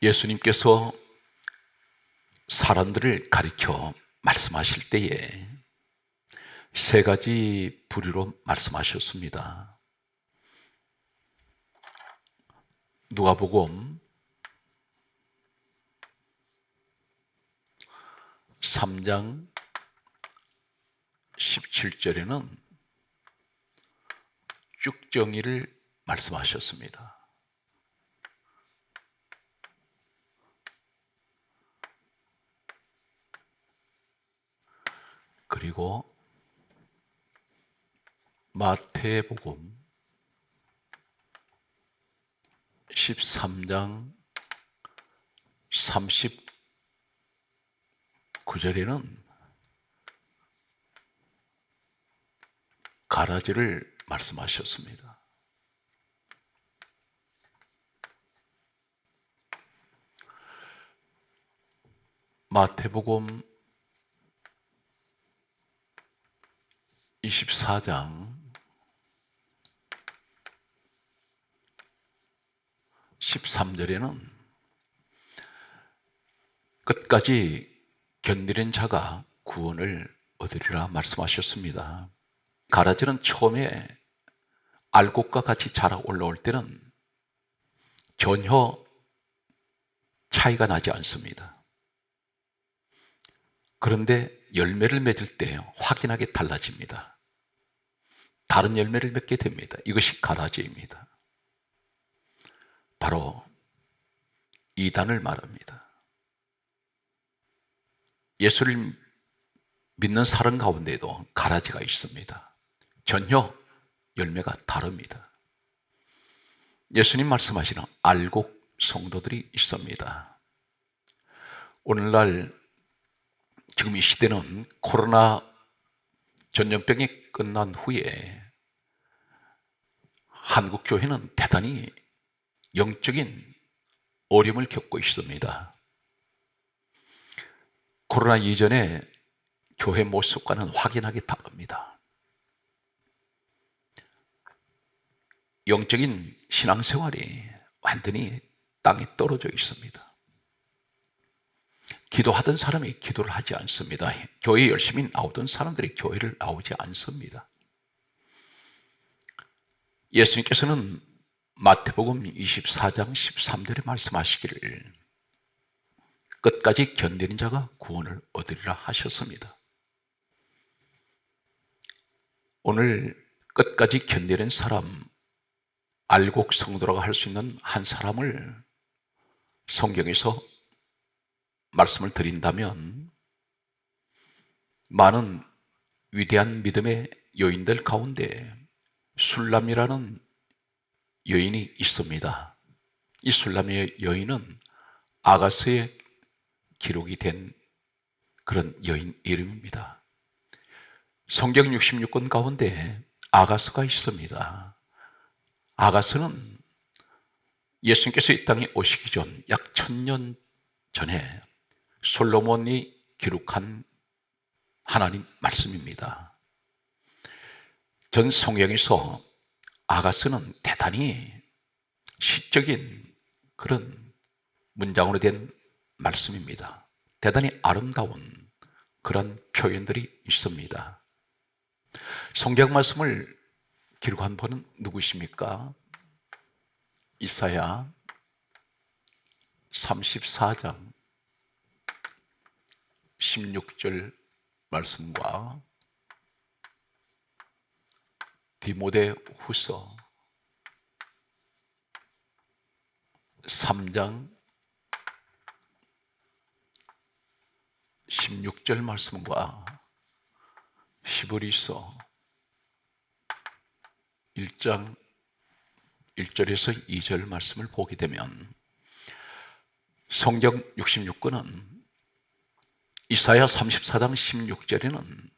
예수님께서 사람들을 가리켜 말씀하실 때에 세 가지 부류로 말씀하셨습니다. 누가복음 3장 17절에는 쭉 정의를 말씀하셨습니다. 그리고 마태복음 13장 39절에는 가라지를 말씀하셨습니다. 마태복음 24장 13절에는 끝까지 견디는 자가 구원을 얻으리라 말씀하셨습니다. 가라지는 처음에 알곡과 같이 자라 올라올 때는 전혀 차이가 나지 않습니다. 그런데 열매를 맺을 때 확연하게 달라집니다. 다른 열매를 맺게 됩니다. 이것이 가라지입니다. 바로 이단을 말합니다. 예수를 믿는 사람 가운데에도 가라지가 있습니다. 전혀 열매가 다릅니다. 예수님 말씀하시는 알곡 성도들이 있습니다. 오늘날 지금 이 시대는 코로나 전염병이 끝난 후에 한국 교회는 대단히 영적인 어려움을 겪고 있습니다. 코로나 이전에 교회 모습과는 확연하게 다릅니다. 영적인 신앙생활이 완전히 땅에 떨어져 있습니다. 기도하던 사람이 기도를 하지 않습니다. 교회에 열심히 나오던 사람들이 교회를 나오지 않습니다. 예수님께서는 마태복음 24장 13절에 말씀하시기를 끝까지 견디는 자가 구원을 얻으리라 하셨습니다. 오늘 끝까지 견디는 사람, 알곡 성도라고 할 수 있는 한 사람을 성경에서 말씀을 드린다면 많은 위대한 믿음의 여인들 가운데 술람이라는 여인이 있습니다. 이 술람의 여인은 아가서에 기록이 된 그런 여인 이름입니다. 성경 66권 가운데 아가서가 있습니다. 아가서는 예수님께서 이 땅에 오시기 전 약 1000년 전에 솔로몬이 기록한 하나님 말씀입니다. 전 성경에서 아가서는 대단히 시적인 그런 문장으로 된 말씀입니다. 대단히 아름다운 그런 표현들이 있습니다. 성경 말씀을 기록한 분은 누구십니까? 이사야 34장 16절 말씀과 디모데후서 3장 16절 말씀과 히브리서 1장 1절에서 2절 말씀을 보게 되면 성경 66권은 이사야 34장 16절에는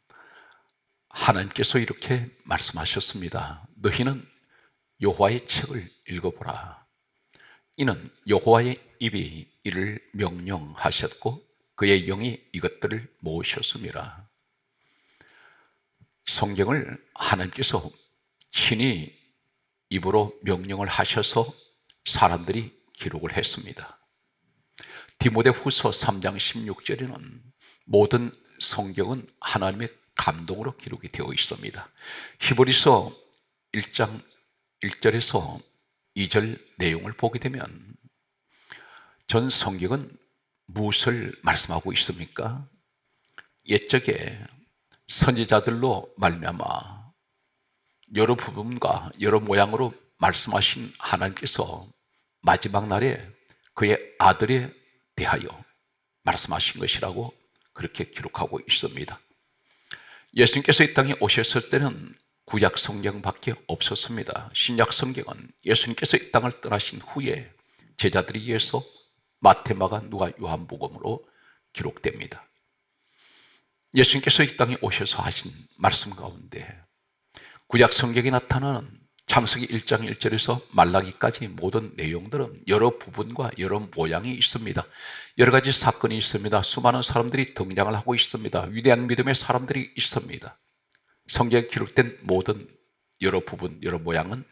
하나님께서 이렇게 말씀하셨습니다. 너희는 여호와의 책을 읽어보라. 이는 여호와의 입이 이를 명령하셨고 그의 영이 이것들을 모으셨음이라. 성경을 하나님께서 친히 입으로 명령을 하셔서 사람들이 기록을 했습니다. 디모데후서 3장 16절에는 모든 성경은 하나님의 감동으로 기록이 되어 있습니다. 히브리서 1장 1절에서 2절 내용을 보게 되면 전 성경은 무엇을 말씀하고 있습니까? 옛적에 선지자들로 말미암아 여러 부분과 여러 모양으로 말씀하신 하나님께서 마지막 날에 그의 아들에 대하여 말씀하신 것이라고 그렇게 기록하고 있습니다. 예수님께서 이 땅에 오셨을 때는 구약 성경밖에 없었습니다. 신약 성경은 예수님께서 이 땅을 떠나신 후에 제자들에 의해서 마태, 마가, 누가, 요한복음으로 기록됩니다. 예수님께서 이 땅에 오셔서 하신 말씀 가운데 구약 성경에 나타나는 창세기 1장 1절에서 말라기까지 모든 내용들은 여러 부분과 여러 모양이 있습니다. 여러 가지 사건이 있습니다. 수많은 사람들이 등장을 하고 있습니다. 위대한 믿음의 사람들이 있습니다. 성경에 기록된 모든 여러 부분, 여러 모양은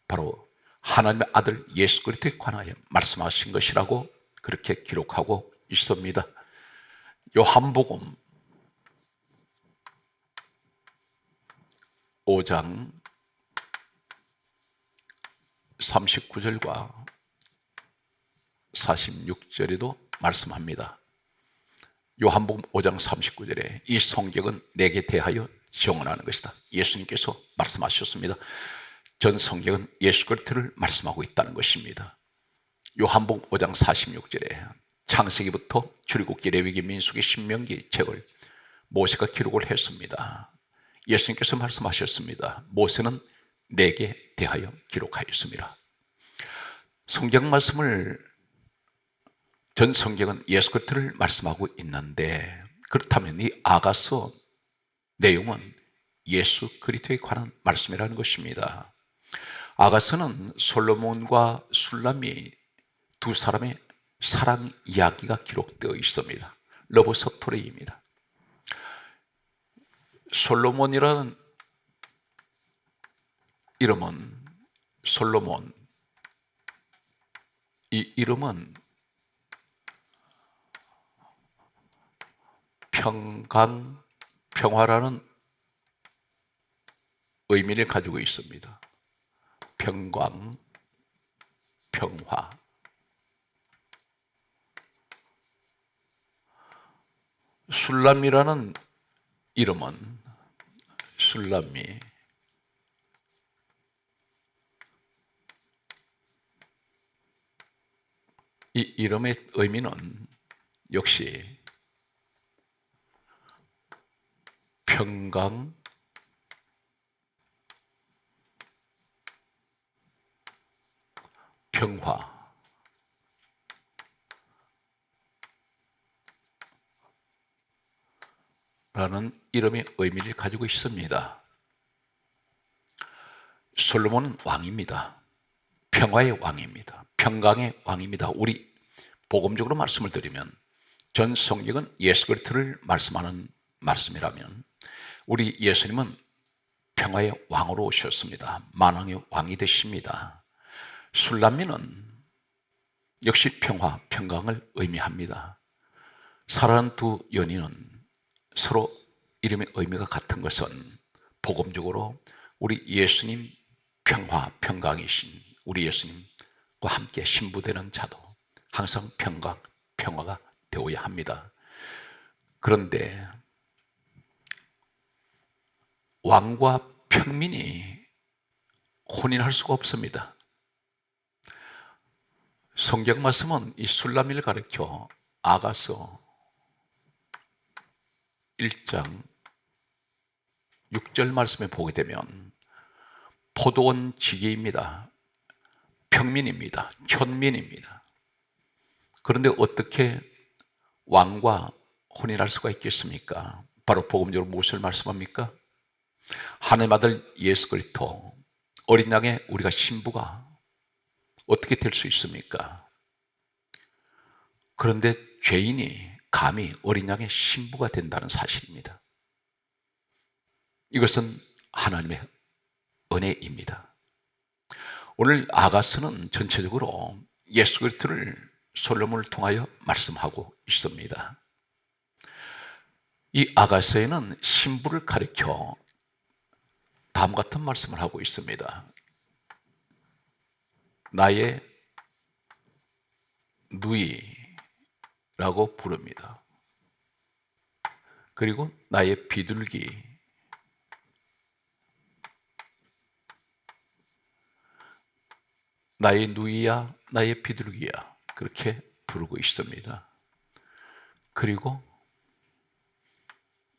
바로 하나님의 아들 예수 그리스도에 관하여 말씀하신 것이라고 그렇게 기록하고 있습니다. 요한복음 5장 39절과 46절에도 말씀합니다. 요한복음 5장 39절에 이 성경은 내게 대하여 증언하는 것이다. 예수님께서 말씀하셨습니다. 전 성경은 예수 그리스도를 말씀하고 있다는 것입니다. 요한복음 5장 46절에 창세기부터 출애굽기, 레위기, 민수기, 신명기 책을 모세가 기록을 했습니다. 예수님께서 말씀하셨습니다. 모세는 내게 대하여 기록하였습니다. 성경 말씀을 전 성경은 예수 그리스도를 말씀하고 있는데 그렇다면 이 아가서 내용은 예수 그리스도에 관한 말씀이라는 것입니다. 아가서는 솔로몬과 술람이 두 사람의 사랑 이야기가 기록되어 있습니다. 러브 스토리입니다. 솔로몬이라는 이름은 솔로몬, 이 이름은 평강, 평화라는 의미를 가지고 있습니다. 평강, 평화. 술람이라는 이름은 술람이 이 이름의 의미는 역시 평강, 평화. 라는 이름의 의미를 가지고 있습니다. 솔로몬은 왕입니다. 평화의 왕입니다. 평강의 왕입니다. 우리 복음적으로 말씀을 드리면 전 성경은 예수 그리스도를 말씀하는 말씀이라면 우리 예수님은 평화의 왕으로 오셨습니다. 만왕의 왕이 되십니다. 술람미는 역시 평화, 평강을 의미합니다. 사랑하는 두 연인은 서로 이름의 의미가 같은 것은 복음적으로 우리 예수님 평화, 평강이신 우리 예수님과 함께 신부되는 자도 항상 평강, 평화가 되어야 합니다. 그런데 왕과 평민이 혼인할 수가 없습니다. 성경 말씀은 이 술람미를 가리켜 아가서 1장 6절 말씀에 보게 되면 포도원 지기입니다. 평민입니다. 촌민입니다. 그런데 어떻게 왕과 혼인할 수가 있겠습니까? 바로 복음적으로 무엇을 말씀합니까? 하나님 아들 예수 그리스도 어린 양의 우리가 신부가 어떻게 될 수 있습니까? 그런데 죄인이 감히 어린 양의 신부가 된다는 사실입니다. 이것은 하나님의 은혜입니다. 오늘 아가서는 전체적으로 예수 그리스도를 솔로몬을 통하여 말씀하고 있습니다. 이 아가서에는 신부를 가리켜 다음 같은 말씀을 하고 있습니다. 나의 누이라고 부릅니다. 그리고 나의 비둘기, 나의 누이야, 나의 비둘기야, 그렇게 부르고 있습니다. 그리고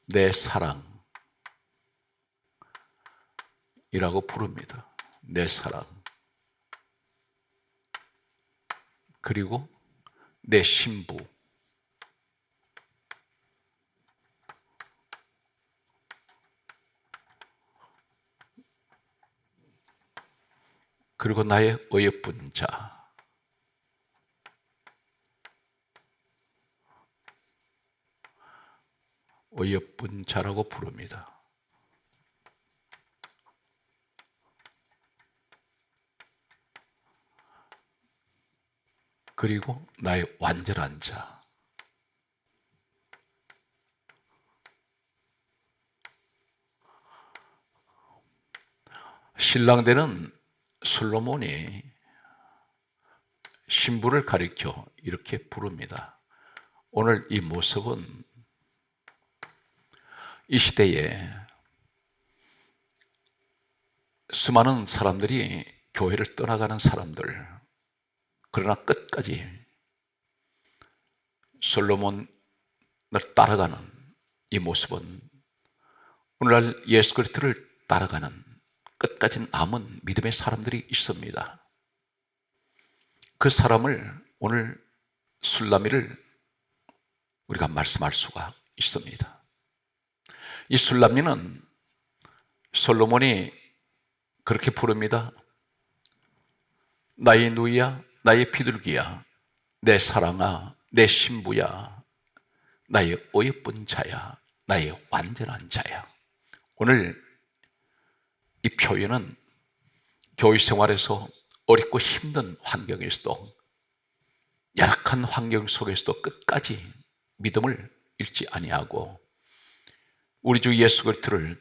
내 사랑이라고 부릅니다. 내 사랑. 그리고 내 신부. 그리고 나의 어여쁜 자. 어여쁜 자라고 부릅니다. 그리고 나의 완전한 자. 신랑되는 솔로몬이 신부를 가리켜 이렇게 부릅니다. 오늘 이 모습은 이 시대에 수많은 사람들이 교회를 떠나가는 사람들, 그러나 끝까지 솔로몬을 따라가는 이 모습은 오늘날 예수 그리스도를 따라가는 끝까지 남은 믿음의 사람들이 있습니다. 그 사람을 오늘 술람미를 우리가 말씀할 수가 있습니다. 이 술람미는 솔로몬이 그렇게 부릅니다. 나의 누이야, 나의 비둘기야, 내 사랑아, 내 신부야, 나의 어여쁜 자야, 나의 완전한 자야. 오늘 이 표현은 교회 생활에서 어렵고 힘든 환경에서도, 열악한 환경 속에서도 끝까지 믿음을 잃지 아니하고 우리 주 예수 그리스도를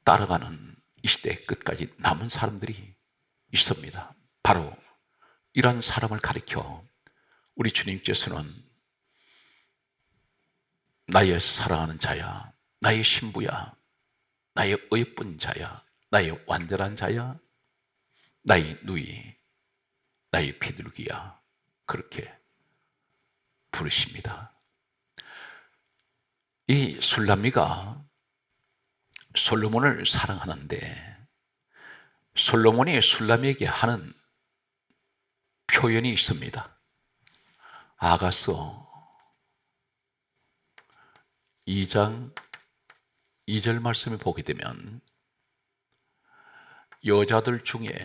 따라가는 이 시대 끝까지 남은 사람들이 있습니다. 바로 이러한 사람을 가리켜 우리 주님께서는 나의 사랑하는 자야, 나의 신부야, 나의 어여쁜 자야, 나의 완전한 자야, 나의 누이, 나의 비둘기야, 그렇게 부르십니다. 이 술람미가 솔로몬을 사랑하는데 솔로몬이 술람미에게 하는 표현이 있습니다. 아가서 2장 2절 말씀을 보게 되면 여자들 중에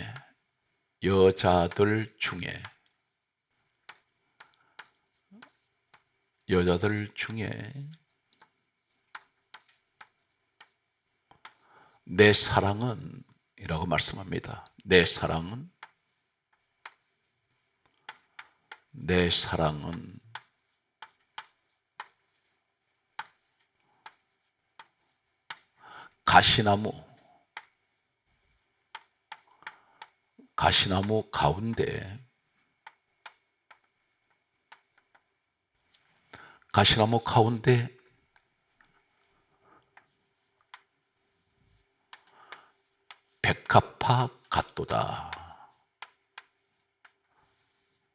내 사랑은 이라고 말씀합니다. 내 사랑은 가시나무 가운데 백합화 같도다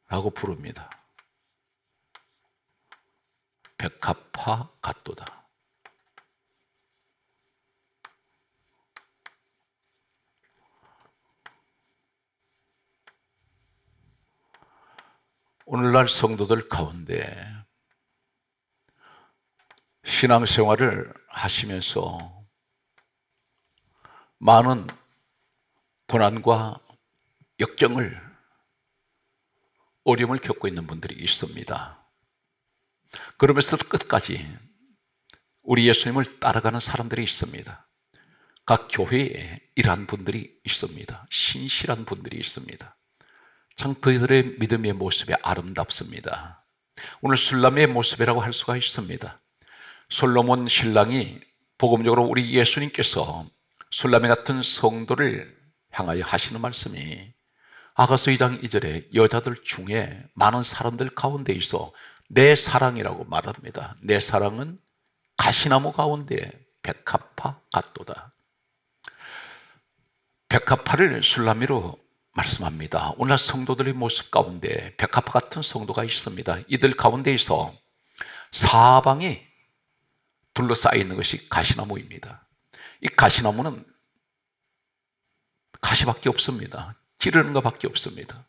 라고 부릅니다. 백합화 같도다. 오늘날 성도들 가운데 신앙생활을 하시면서 많은 고난과 어려움을 겪고 있는 분들이 있습니다. 그러면서도 끝까지 우리 예수님을 따라가는 사람들이 있습니다. 각 교회에 이러한 분들이 있습니다. 신실한 분들이 있습니다. 참 그들의 믿음의 모습이 아름답습니다. 오늘 술람의 모습이라고 할 수가 있습니다. 솔로몬 신랑이 복음적으로 우리 예수님께서 술람의 같은 성도를 향하여 하시는 말씀이 아가서 2장 2절에 여자들 중에 많은 사람들 가운데 있어 내 사랑이라고 말합니다. 내 사랑은 가시나무 가운데 백합화 같도다. 백합화를 술람이로 말씀합니다. 오늘 성도들의 모습 가운데 백합화 같은 성도가 있습니다. 이들 가운데에서 사방이 둘러싸여 있는 것이 가시나무입니다. 이 가시나무는 가시밖에 없습니다. 찌르는 것밖에 없습니다.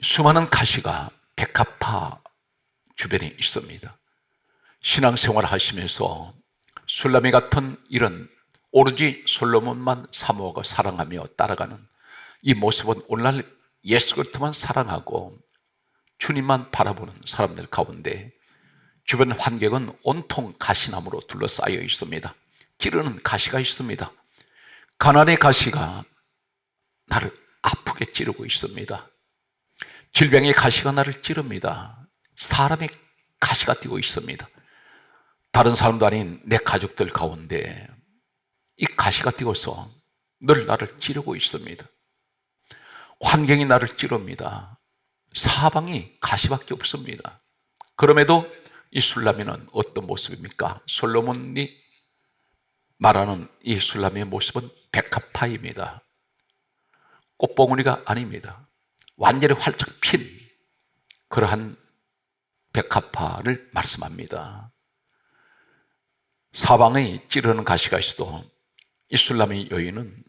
수많은 가시가 백합화 주변에 있습니다. 신앙생활을 하시면서 술람이 같은 이런 오로지 솔로몬만 사모하고 사랑하며 따라가는 이 모습은 오늘날 예수 그리스도만 사랑하고 주님만 바라보는 사람들 가운데 주변 환경은 온통 가시나무로 둘러싸여 있습니다. 찌르는 가시가 있습니다. 가난의 가시가 나를 아프게 찌르고 있습니다. 질병의 가시가 나를 찌릅니다. 사람의 가시가 뛰고 있습니다. 다른 사람도 아닌 내 가족들 가운데 이 가시가 뛰어서 늘 나를 찌르고 있습니다. 환경이 나를 찌릅니다. 사방이 가시밖에 없습니다. 그럼에도 이 술람이는 어떤 모습입니까? 솔로몬이 말하는 이 술람의 모습은 백합화입니다. 꽃봉오리가 아닙니다. 완전히 활짝 핀 그러한 백합화를 말씀합니다. 사방에 찌르는 가시가 있어도 이 술람의 여인은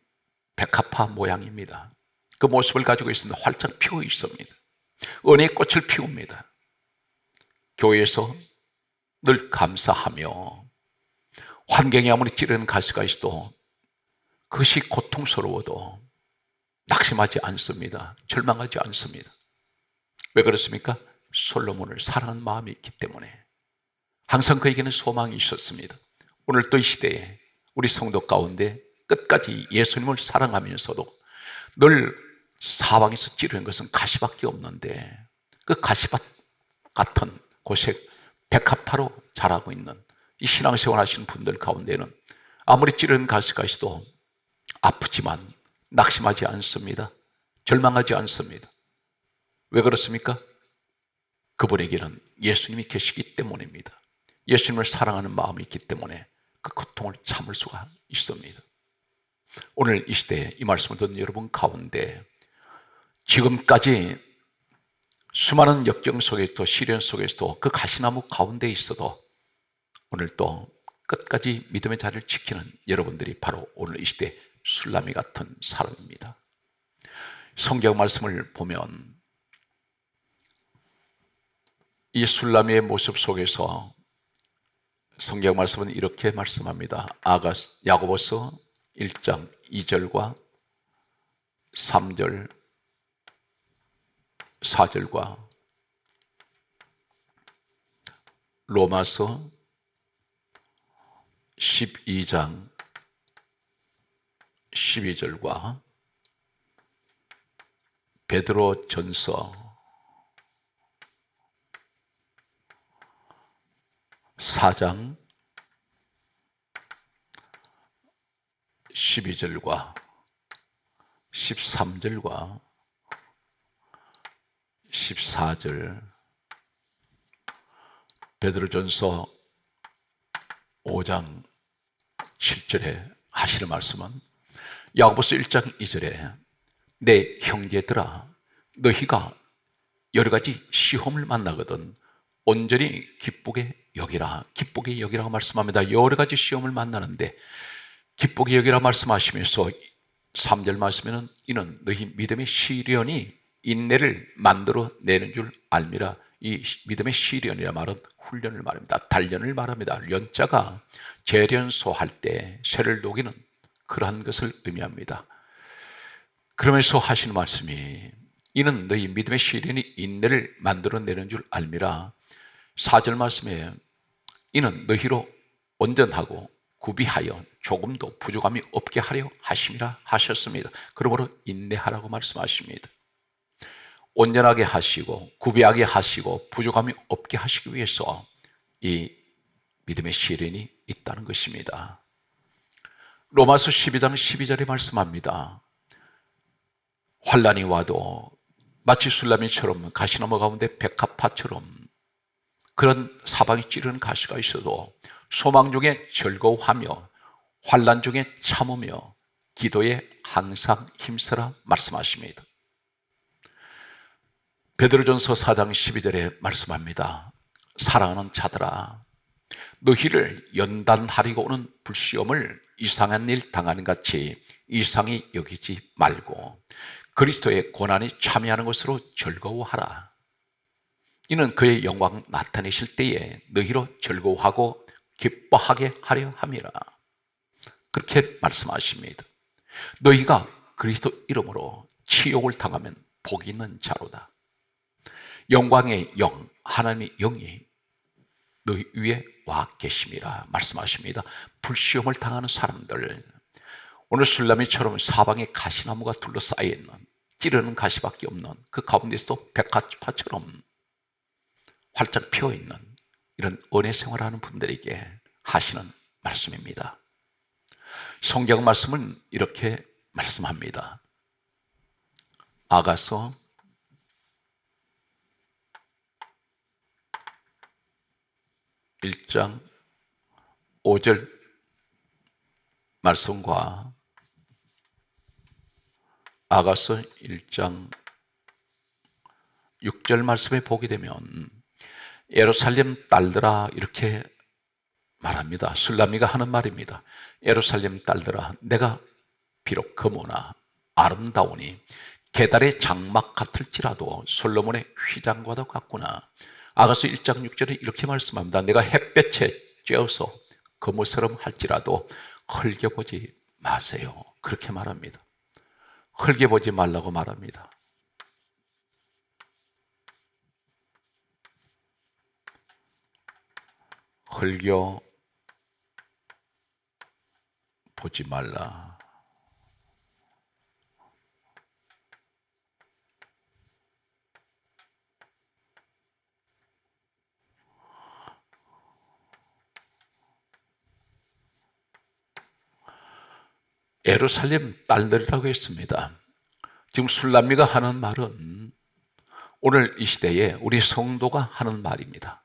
백합화 모양입니다. 그 모습을 가지고 있습니다. 활짝 피어 있습니다. 은혜의 꽃을 피웁니다. 교회에서 늘 감사하며 환경이 아무리 찌르는 가시가 있어도 그것이 고통스러워도 낙심하지 않습니다. 절망하지 않습니다. 왜 그렇습니까? 솔로몬을 사랑하는 마음이 있기 때문에 항상 그에게는 소망이 있었습니다. 오늘 또 이 시대에 우리 성도 가운데 끝까지 예수님을 사랑하면서도 늘 사방에서 찌르는 것은 가시밖에 없는데 그 가시밭 같은 곳에 백합화로 자라고 있는 이 신앙생활 하시는 분들 가운데는 아무리 찌르는 가시가 있어도 아프지만 낙심하지 않습니다. 절망하지 않습니다. 왜 그렇습니까? 그분에게는 예수님이 계시기 때문입니다. 예수님을 사랑하는 마음이 있기 때문에 그 고통을 참을 수가 있습니다. 오늘 이 시대에 이 말씀을 듣는 여러분 가운데 지금까지 수많은 역경 속에서도 시련 속에서도 그 가시나무 가운데 있어도 오늘 또 끝까지 믿음의 자리를 지키는 여러분들이 바로 오늘 이 시대 술람이 같은 사람입니다. 성경 말씀을 보면 이 술람이의 모습 속에서 성경 말씀은 이렇게 말씀합니다. 야고보서 1장 2절과 3절 4절과 로마서 12장 12절과 베드로 전서 4장 12절과 13절과 14절 베드로전서 5장 7절에 하시는 말씀은 야고보서 1장 2절에 내 형제들아 너희가 여러 가지 시험을 만나거든 온전히 기쁘게 여기라. 기쁘게 여기라고 말씀합니다. 여러 가지 시험을 만나는데 기쁘게 여기라 말씀하시면서 3절 말씀에는 이는 너희 믿음의 시련이 인내를 만들어 내는 줄 알미라. 이 믿음의 시련이라 말은 훈련을 말합니다. 단련을 말합니다. 연자가 재련소 할 때 쇠를 녹이는 그러한 것을 의미합니다. 그러면서 하시는 말씀이 이는 너희 믿음의 시련이 인내를 만들어내는 줄 알미라. 4절 말씀에 이는 너희로 온전하고 구비하여 조금도 부족함이 없게 하려 하심이라 하셨습니다. 그러므로 인내하라고 말씀하십니다. 온전하게 하시고 구비하게 하시고 부족함이 없게 하시기 위해서 이 믿음의 시련이 있다는 것입니다. 로마서 12장 12절에 말씀합니다. 환난이 와도 마치 술라미처럼 가시나무 가운데 백합화처럼 그런 사방이 찌르는 가시가 있어도 소망 중에 즐거워하며 환난 중에 참으며 기도에 항상 힘쓰라 말씀하십니다. 베드로전서 4장 12절에 말씀합니다. 사랑하는 자들아, 너희를 연단하리고 오는 불시험을 이상한 일 당하는 같이 이상히 여기지 말고 그리스도의 고난에 참여하는 것으로 즐거워하라. 이는 그의 영광 나타내실 때에 너희로 즐거워하고 기뻐하게 하려 함이라. 그렇게 말씀하십니다. 너희가 그리스도 이름으로 치욕을 당하면 복이 있는 자로다. 영광의 영, 하나님의 영이 너희 위에 와 계심이라 말씀하십니다. 불시험을 당하는 사람들, 오늘 술라미처럼 사방에 가시나무가 둘러싸여 있는 찌르는 가시밖에 없는 그 가운데서 백합화처럼 활짝 피어있는 이런 은혜 생활하는 분들에게 하시는 말씀입니다. 성경 말씀은 이렇게 말씀합니다. 아가서 1장 5절 말씀과 아가서 1장 6절 말씀에 보게 되면 예루살렘 딸들아 이렇게 말합니다. 술라미가 하는 말입니다. 예루살렘 딸들아, 내가 비록 금오나 아름다우니 게달의 장막 같을지라도 솔로몬의 휘장과도 같구나. 아가서 1장 6절에 이렇게 말씀합니다. 내가 햇볕에 쬐어서 금오처럼 할지라도 흘겨보지 마세요. 그렇게 말합니다. 흘겨보지 말라고 말합니다. 흘겨보지 말라. 예루살렘 딸들이라고 했습니다. 지금 술라미가 하는 말은 오늘 이 시대에 우리 성도가 하는 말입니다.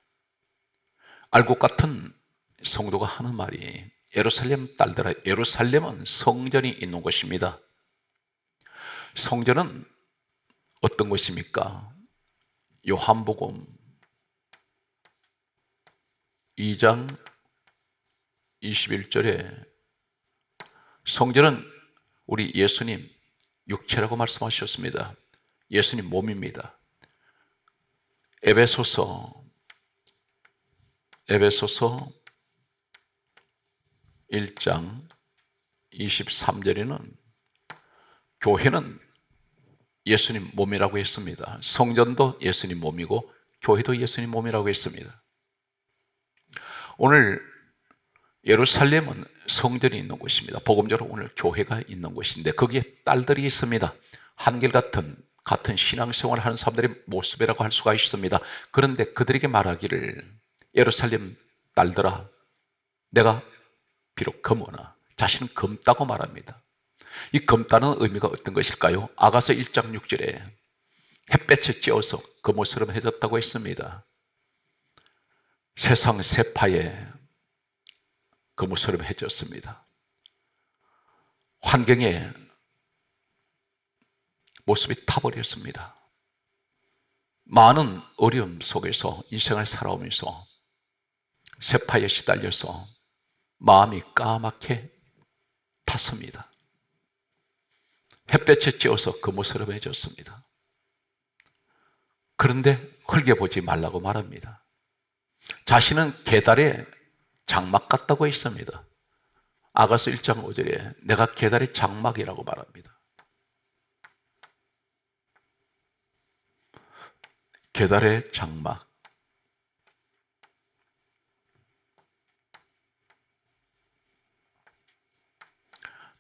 알곡 같은 성도가 하는 말이 예루살렘 딸들아, 예루살렘은 성전이 있는 곳입니다. 성전은 어떤 곳입니까? 요한복음 2장 21절에 성전은 우리 예수님 육체라고 말씀하셨습니다. 예수님 몸입니다. 에베소서 1장 23절에는 교회는 예수님 몸이라고 했습니다. 성전도 예수님 몸이고 교회도 예수님 몸이라고 했습니다. 오늘 예루살렘은 성전이 있는 곳입니다. 복음적으로 오늘 교회가 있는 곳인데 거기에 딸들이 있습니다. 같은 신앙생활을 하는 사람들의 모습이라고 할 수가 있습니다. 그런데 그들에게 말하기를 예루살렘 딸들아, 내가 비록 검으나 자신은 검다고 말합니다. 이 검다는 의미가 어떤 것일까요? 아가서 1장 6절에 햇볕에 쬐어서 검옷처럼 해졌다고 했습니다. 세상 세파에 검옷처럼 해졌습니다. 환경에 모습이 타버렸습니다. 많은 어려움 속에서 인생을 살아오면서 세파에 시달려서 마음이 까맣게 탔습니다. 햇볕에 쬐어서 검옷처럼 해졌습니다. 그런데 흘겨보지 말라고 말합니다. 자신은 계달의 장막 같다고 했습니다. 아가서 1장 5절에 내가 계달의 장막이라고 말합니다. 계달의 장막.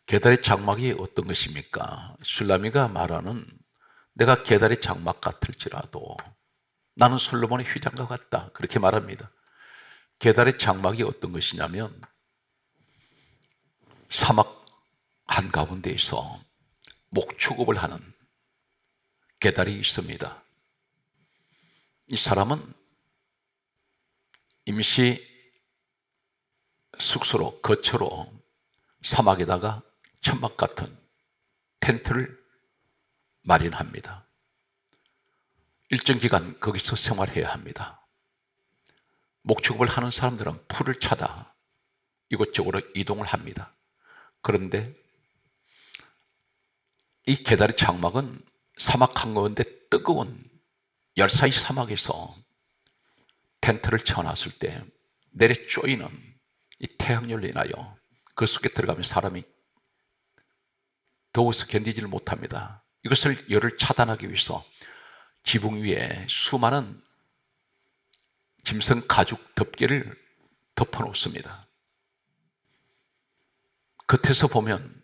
계달의 장막이 어떤 것입니까? 술라미가 말하는 내가 계달의 장막 같을지라도 나는 솔로몬의 휘장과 같다, 그렇게 말합니다. 계달의 장막이 어떤 것이냐면 사막 한가운데에서 목축업을 하는 계달이 있습니다. 이 사람은 임시 숙소로, 거처로 사막에다가 천막 같은 텐트를 마련합니다. 일정 기간 거기서 생활해야 합니다. 목축업을 하는 사람들은 풀을 찾아 이곳저곳으로 이동을 합니다. 그런데 이 계달의 장막은 사막 한가운데 뜨거운 열사의 사막에서 텐트를 쳐놨을 때 내려 쪼이는 이 태양열로 인하여 그 속에 들어가면 사람이 더워서 견디지를 못합니다. 이것을 열을 차단하기 위해서 지붕 위에 수많은 짐승 가죽 덮개를 덮어놓습니다. 겉에서 보면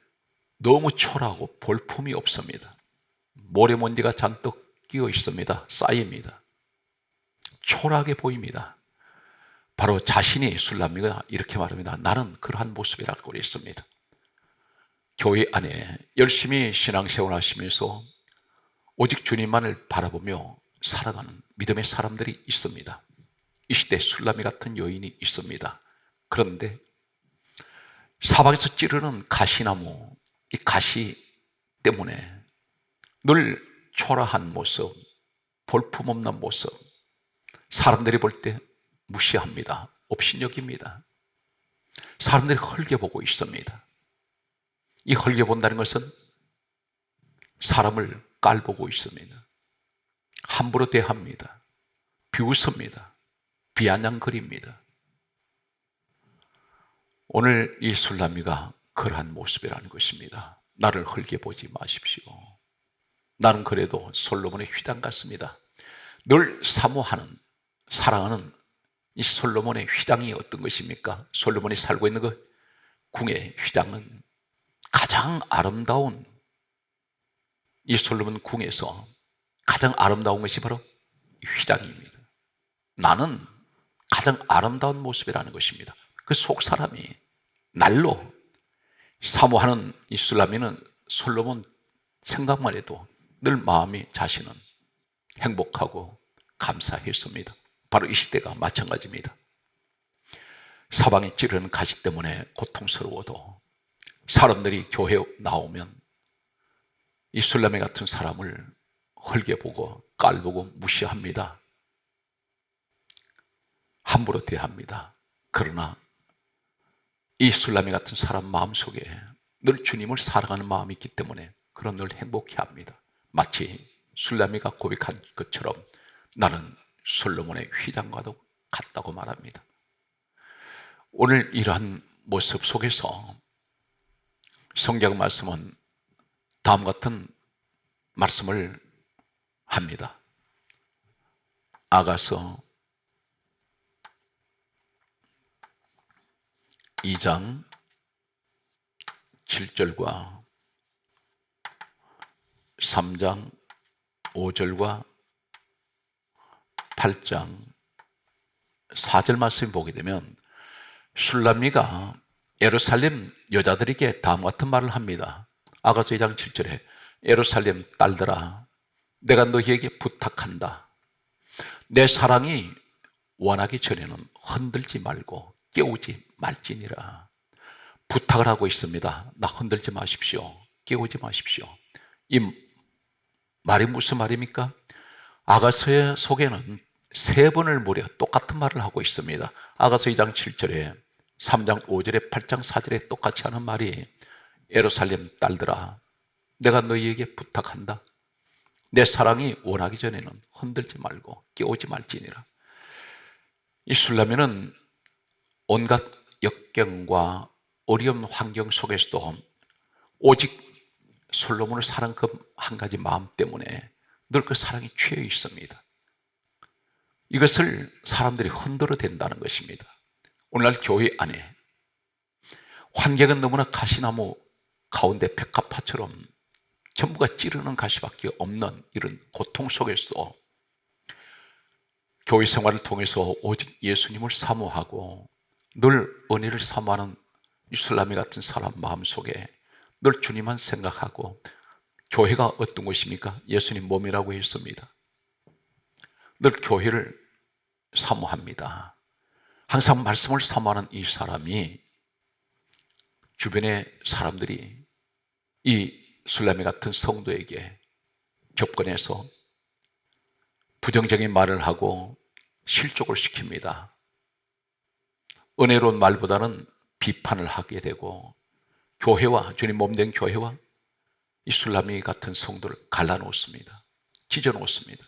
너무 초라하고 볼품이 없습니다. 모래먼지가 잔뜩 끼어 있습니다. 쌓입니다. 초라하게 보입니다. 바로 자신이 술라미가 이렇게 말합니다. 나는 그러한 모습이라고 그랬습니다. 교회 안에 열심히 신앙생활 하시면서 오직 주님만을 바라보며 살아가는 믿음의 사람들이 있습니다. 이 시대 술라미 같은 여인이 있습니다. 그런데 사방에서 찌르는 가시나무, 이 가시 때문에 늘 초라한 모습, 볼품없는 모습, 사람들이 볼 때 무시합니다. 업신여깁니다. 사람들이 헐게보고 있습니다. 이 헐게본다는 것은 사람을 깔보고 있습니다. 함부로 대합니다. 비웃습니다. 비아냥거립니다. 오늘 이 술라미가 그러한 모습이라는 것입니다. 나를 헐게보지 마십시오. 나는 그래도 솔로몬의 휘장 같습니다. 늘 사모하는, 사랑하는 이 솔로몬의 휘장이 어떤 것입니까? 솔로몬이 살고 있는 그 궁의 휘장은 가장 아름다운, 이 솔로몬 궁에서 가장 아름다운 것이 바로 휘장입니다. 나는 가장 아름다운 모습이라는 것입니다. 그 속 사람이 날로 사모하는 이 술라미는 솔로몬 생각만 해도 늘 마음이, 자신은 행복하고 감사했습니다. 바로 이 시대가 마찬가지입니다. 사방에 찌르는 가시 때문에 고통스러워도 사람들이 교회에 나오면 이 술라미 같은 사람을 헐게보고 깔보고 무시합니다. 함부로 대합니다. 그러나 이 술라미 같은 사람 마음속에 늘 주님을 사랑하는 마음이 있기 때문에 그런 늘 행복해합니다. 마치 술라미가 고백한 것처럼 나는 솔로몬의 휘장과도 같다고 말합니다. 오늘 이러한 모습 속에서 성경 말씀은 다음 같은 말씀을 합니다. 아가서 2장 7절과 3장 5절과 8장 4절 말씀 보게 되면 술라미가 예루살렘 여자들에게 다음 같은 말을 합니다. 아가서 2장 7절에 예루살렘 딸들아, 내가 너희에게 부탁한다. 내 사랑이 원하기 전에는 흔들지 말고 깨우지 말지니라. 부탁을 하고 있습니다. 나 흔들지 마십시오. 깨우지 마십시오. 이 말이 무슨 말입니까? 아가서의 속에는 3번을 무려 똑같은 말을 하고 있습니다. 아가서 2장 7절에 3장 5절에 8장 4절에 똑같이 하는 말이 예루살렘 딸들아, 내가 너희에게 부탁한다. 내 사랑이 원하기 전에는 흔들지 말고 깨우지 말지니라. 이 술라미는 온갖 역경과 어려운 환경 속에서도 오직 솔로몬을 사랑한 그 한 가지 마음 때문에 늘 그 사랑에 취해 있습니다. 이것을 사람들이 흔들어 댄다는 것입니다. 오늘날 교회 안에 환경은 너무나 가시나무 가운데 백합화처럼 전부가 찌르는 가시밖에 없는 이런 고통 속에서 교회 생활을 통해서 오직 예수님을 사모하고 늘 은혜를 사모하는 이슬람이 같은 사람 마음속에 늘 주님만 생각하고, 교회가 어떤 것입니까? 예수님 몸이라고 했습니다. 늘 교회를 사모합니다. 항상 말씀을 사모하는 이 사람이 주변의 사람들이 이 술라미 같은 성도에게 접근해서 부정적인 말을 하고 실족을 시킵니다. 은혜로운 말보다는 비판을 하게 되고, 교회와, 주님 몸된 교회와 이 술라미 같은 성도를 갈라놓습니다. 찢어놓습니다.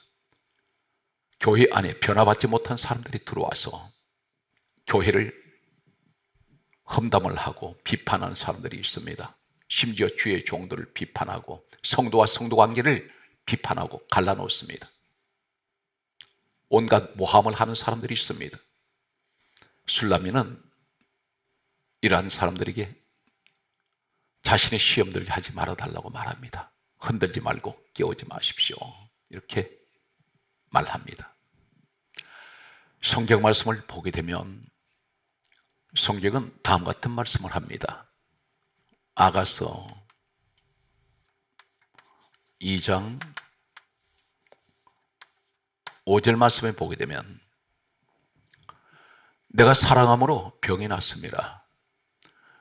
교회 안에 변화받지 못한 사람들이 들어와서 교회를 험담을 하고 비판하는 사람들이 있습니다. 심지어 주의 종들을 비판하고 성도와 성도 관계를 비판하고 갈라놓습니다. 온갖 모함을 하는 사람들이 있습니다. 술라미는 이러한 사람들에게 자신의 시험 들게 하지 말아달라고 말합니다. 흔들지 말고 깨우지 마십시오, 이렇게 말합니다. 성경 말씀을 보게 되면 성경은 다음 같은 말씀을 합니다. 아가서 2장 5절 말씀에 보게 되면, 내가 사랑함으로 병이 났습니다.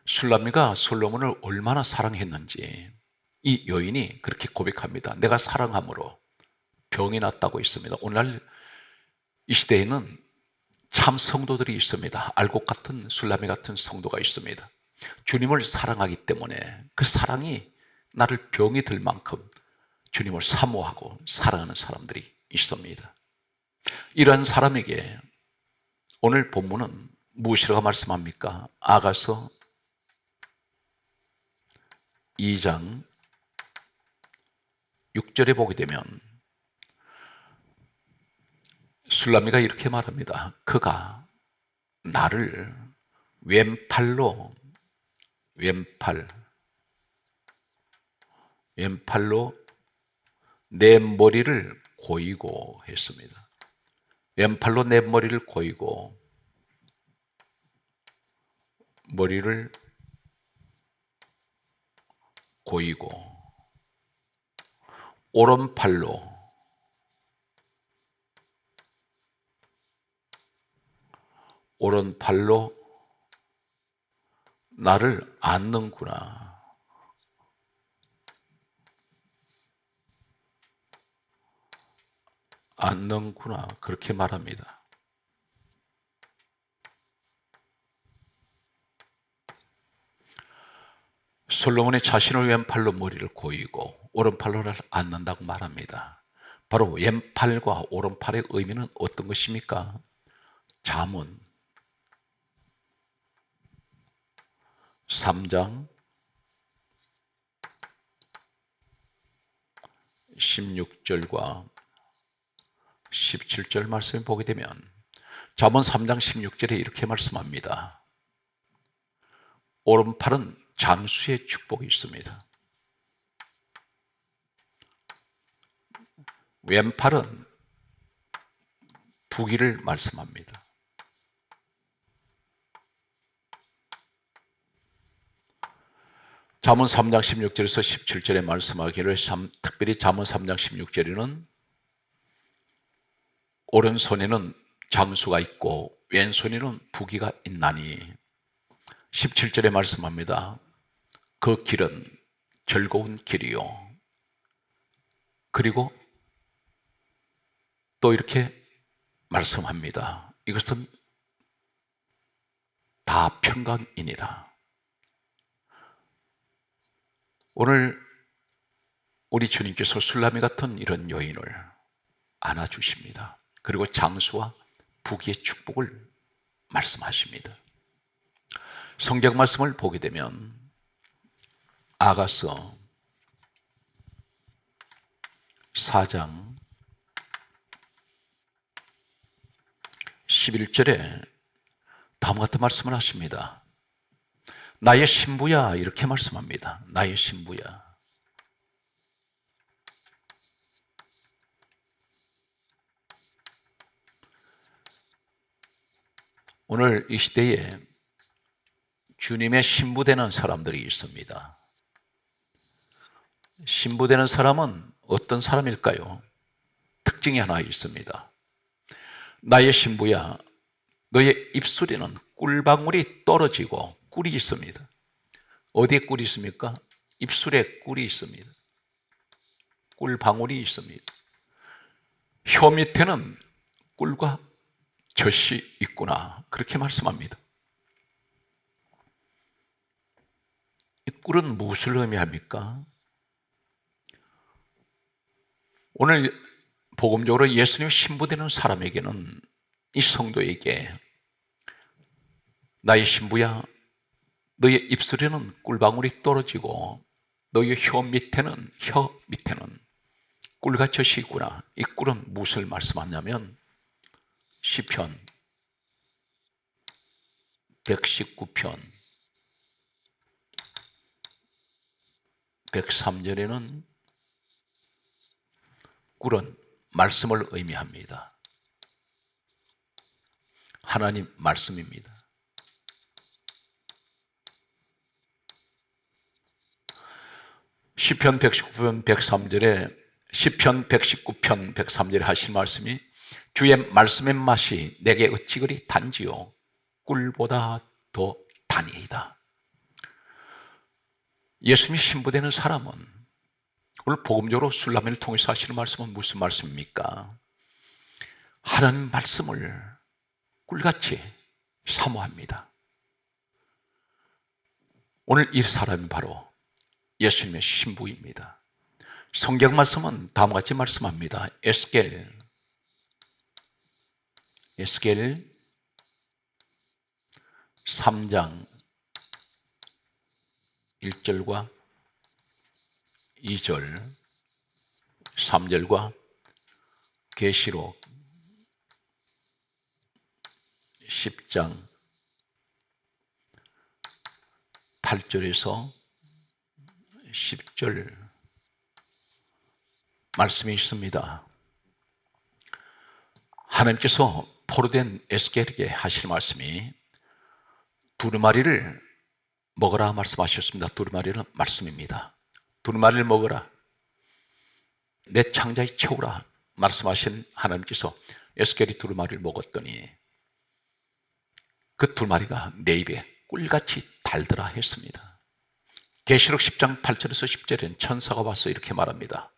술라미가 솔로몬을 얼마나 사랑했는지 이 여인이 그렇게 고백합니다. 내가 사랑함으로 병이 났다고 있습니다. 오늘날 이 시대에는 참 성도들이 있습니다. 알곡 같은 술라미 같은 성도가 있습니다. 주님을 사랑하기 때문에 그 사랑이 나를 병이 들 만큼 주님을 사모하고 사랑하는 사람들이 있습니다. 이러한 사람에게 오늘 본문은 무엇이라고 말씀합니까? 아가서 2장 6절에 보게 되면 술라미가 이렇게 말합니다. 그가 나를 왼팔로 내 머리를 고이고 했습니다. 왼팔로 내 머리를 고이고, 머리를 고이고, 오른팔로 나를 안는구나. 안는구나, 그렇게 말합니다. 솔로몬이 자신을 왼팔로 머리를 고이고 오른팔로를 안는다고 말합니다. 바로 왼팔과 오른팔의 의미는 어떤 것입니까? 잠언 3장 16절과 17절 말씀을 보게 되면 잠언 3장 16절에 이렇게 말씀합니다. 오른팔은 장수의 축복이 있습니다. 왼팔은 부귀를 말씀합니다. 잠언 3장 16절에서 17절에 말씀하기를, 특별히 잠언 3장 16절에는 오른손에는 장수가 있고 왼손에는 부귀가 있나니, 17절에 말씀합니다. 그 길은 즐거운 길이요. 그리고 또 이렇게 말씀합니다. 이것은 다 평강이니라. 오늘 우리 주님께서 술라미 같은 이런 여인을 안아주십니다. 그리고 장수와 부귀의 축복을 말씀하십니다. 성경 말씀을 보게 되면 아가서 4장 11절에 다음과 같은 말씀을 하십니다. 나의 신부야, 이렇게 말씀합니다. 나의 신부야. 오늘 이 시대에 주님의 신부되는 사람들이 있습니다. 신부되는 사람은 어떤 사람일까요? 특징이 하나 있습니다. 나의 신부야, 너의 입술에는 꿀방울이 떨어지고 꿀이 있습니다. 어디에 꿀이 있습니까? 입술에 꿀이 있습니다. 꿀방울이 있습니다. 혀 밑에는 꿀과 젖이 있구나, 그렇게 말씀합니다. 이 꿀은 무엇을 의미합니까? 오늘 복음적으로 예수님 신부되는 사람에게는, 이 성도에게 나의 신부야, 너의 입술에는 꿀방울이 떨어지고 너의 혀 밑에는 꿀과 젖이 있구나. 이 꿀은 무엇을 말씀하냐면 시편 119편 103절에는 꿀은 말씀을 의미합니다. 하나님 말씀입니다. 시편 119편 103절에 시편 119편 103절에 하신 말씀이 주의 말씀의 맛이 내게 어찌 그리 단지요 꿀보다 더 단이다. 예수님이 신부되는 사람은, 오늘 복음적으로 술라미를 통해서 하시는 말씀은 무슨 말씀입니까? 하나님 말씀을 꿀같이 사모합니다. 오늘 이 사람이 바로 예수님의 신부입니다. 성경 말씀은 다음과 같이 말씀합니다. 에스겔 3장 1절과 2절, 3절과 계시록 10장 8절에서 10절 말씀이 있습니다. 하나님께서 포로된 에스겔에게 하실 말씀이 두루마리를 먹어라 말씀하셨습니다. 두루마리는 말씀입니다. 두루마리를 먹어라, 내 창자에 채우라 말씀하신 하나님께서 에스겔이 두루마리를 먹었더니 그 두루마리가 내 입에 꿀같이 달더라 했습니다. 계시록 10장 8절에서 10절엔 천사가 와서 이렇게 말합니다.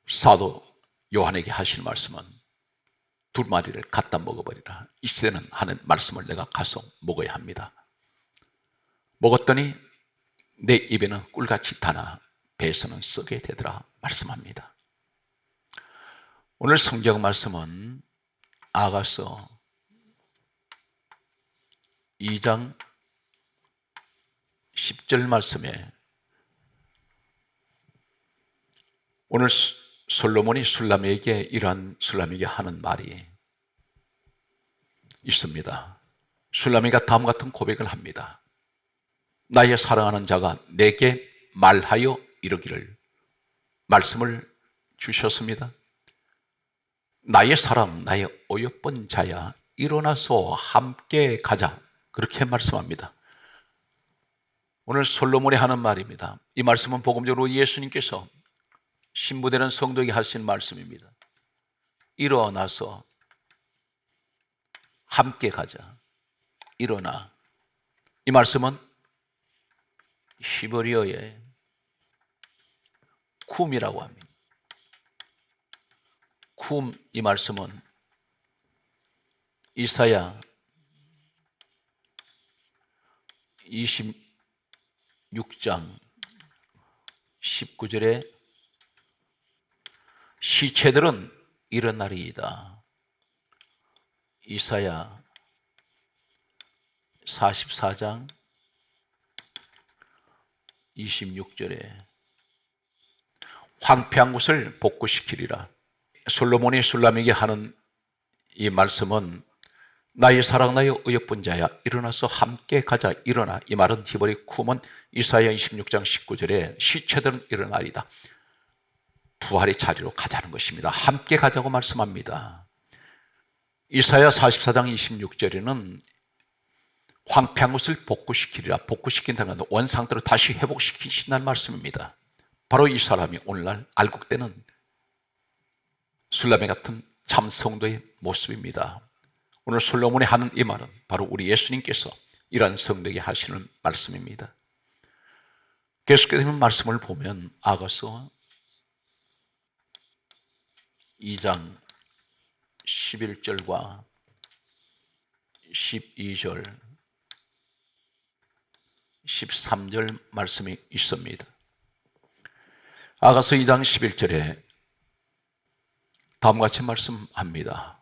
사도 요한에게 하실 말씀은 두루마리를 갖다 먹어버리라. 이 시대는 하는 말씀을 내가 가서 먹어야 합니다. 먹었더니 내 입에는 꿀같이 타나 배에서는 썩게 되더라 말씀합니다. 오늘 성경 말씀은 아가서 2장 10절 말씀에 오늘 솔로몬이 술라미에게 이러한 술라미에게 하는 말이 있습니다. 술라미가 다음 같은 고백을 합니다. 나의 사랑하는 자가 내게 말하여 이르기를, 말씀을 주셨습니다. 나의 사랑, 나의 어여쁜 자야, 일어나서 함께 가자, 그렇게 말씀합니다. 오늘 솔로몬이 하는 말입니다. 이 말씀은 복음적으로 예수님께서 신부되는 성도에게 하신 말씀입니다. 일어나서 함께 가자. 일어나. 이 말씀은 히브리어의 쿰이라고 합니다. 쿰, 이 말씀은 이사야 26장 19절에 시체들은 일어나리이다. 이사야 44장 26절에 황폐한 곳을 복구시키리라. 솔로몬이 술람에게 하는 이 말씀은 나의 사랑 나의 의협분 자야 일어나서 함께 가자. 일어나. 이 말은 히브리 쿰은 이사야 26장 19절에 시체들은 일어나리다. 부활의 자리로 가자는 것입니다. 함께 가자고 말씀합니다. 이사야 44장 26절에는 황폐한 것을 복구시키리라. 복구시킨다는 건 원상태로 다시 회복시키신다는 말씀입니다. 바로 이 사람이 오늘날 알곡되는 술라미 같은 참 성도의 모습입니다. 오늘 솔로몬이 하는 이 말은 바로 우리 예수님께서 이러한 성도에게 하시는 말씀입니다. 계속해서 말씀을 보면 아가서 2장 11절과 12절 13절 말씀이 있습니다. 아가서 2장 11절에 다음과 같이 말씀합니다.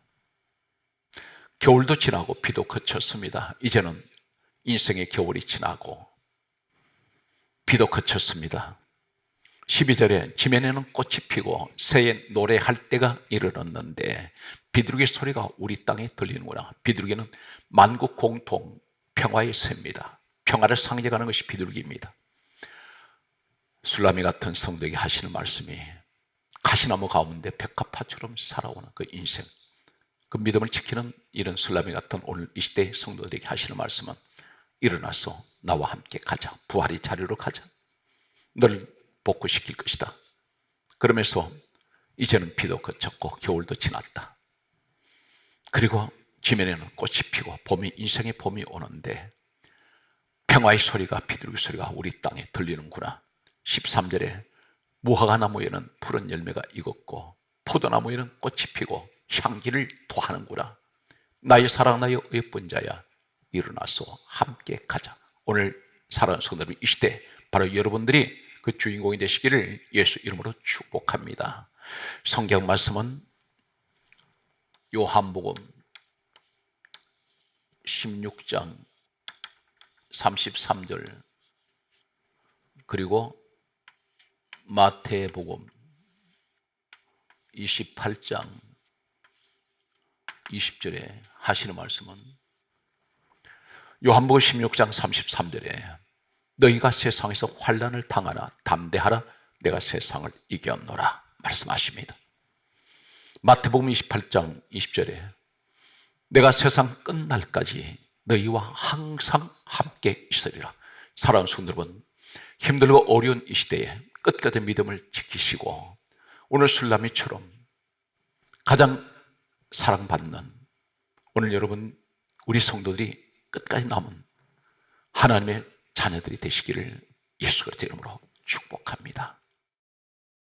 겨울도 지나고 비도 그쳤습니다. 이제는 인생의 겨울이 지나고 비도 그쳤습니다. 12절에 지면에는 꽃이 피고 새의 노래할 때가 이르렀는데 비둘기 소리가 우리 땅에 들리는구나. 비둘기는 만국 공통 평화의 새입니다. 평화를 상징하는 것이 비둘기입니다. 술라미 같은 성도에게 하시는 말씀이 가시나무 가운데 백합화처럼 살아오는 그 인생, 그 믿음을 지키는 이런 술라미 같은 오늘 이 시대의 성도들에게 하시는 말씀은 일어나서 나와 함께 가자. 부활의 자리로 가자. 너를 복구시킬 것이다. 그러면서 이제는 비도 그쳤고 겨울도 지났다. 그리고 지면에는 꽃이 피고 봄이, 인생의 봄이 오는데 평화의 소리가, 비둘기 소리가 우리 땅에 들리는구나. 13절에 무화과 나무에는 푸른 열매가 익었고 포도나무에는 꽃이 피고 향기를 토하는구나. 나의 사랑 나의 예쁜 자야 일어나서 함께 가자. 오늘 사랑하는 성도 여러분, 이 시대 바로 여러분들이 그 주인공이 되시기를 예수 이름으로 축복합니다. 성경 말씀은 요한복음 16장 33절 그리고 마태복음 28장 20절에 하시는 말씀은 요한복음 16장 33절에 너희가 세상에서 환난을 당하나 담대하라 내가 세상을 이겼노라 말씀하십니다. 마태복음 28장 20절에 내가 세상 끝날까지 너희와 항상 함께 있으리라. 사랑하는 성도 여러분, 힘들고 어려운 이 시대에 끝까지 믿음을 지키시고 오늘 술라미처럼 가장 사랑받는 오늘 여러분 우리 성도들이 끝까지 남은 하나님의 자녀들이 되시기를 예수 그리스도 이름으로 축복합니다.